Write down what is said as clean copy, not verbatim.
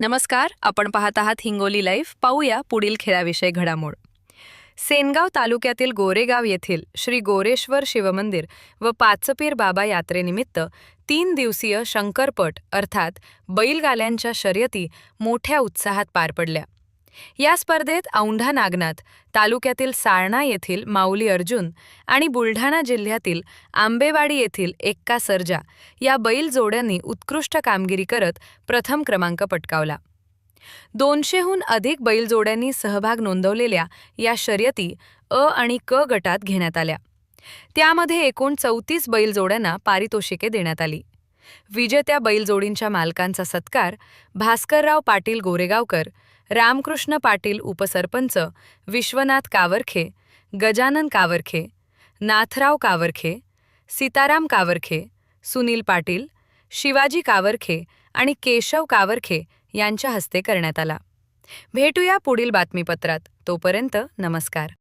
नमस्कार. आपण पाहत आहात हिंगोली लाईव्ह. पाहूया पुढील खेळाविषयी घडामोड. सेनगाव तालुक्यातील गोरेगाव येथील श्री गोरेश्वर शिवमंदिर व पाचपीर बाबा यात्रेनिमित्त 3 दिवसीय शंकरपट अर्थात बैलगाल्यांच्या शर्यती मोठ्या उत्साहात पार पडल्या. या स्पर्धेत औंढा नागनाथ तालुक्यातील साळणा येथील माऊली अर्जुन आणि बुलढाणा जिल्ह्यातील आंबेवाडी येथील एक्का सर्जा या बैल जोड्यांनी उत्कृष्ट कामगिरी करत प्रथम क्रमांक पटकावला. 200हून अधिक बैलजोड्यांनी सहभाग नोंदवलेल्या या शर्यती अ आणि क गटात घेण्यात आल्या. त्यामध्ये एकूण 34 बैलजोड्यांना पारितोषिके देण्यात आली. विजेत्या बैलजोडींच्या मालकांचा सत्कार भास्करराव पाटील गोरेगावकर, रामकृष्ण पाटील उपसरपंच, विश्वनाथ कावरखे, गजानन कावरखे, नाथराव कावरखे, सीताराम कावरखे, सुनील पाटील, शिवाजी कावरखे आणि केशव कावरखे यांच्या हस्ते करण्यात आला. भेटूया पुढील बातमीपत्रात. तोपर्यंत नमस्कार.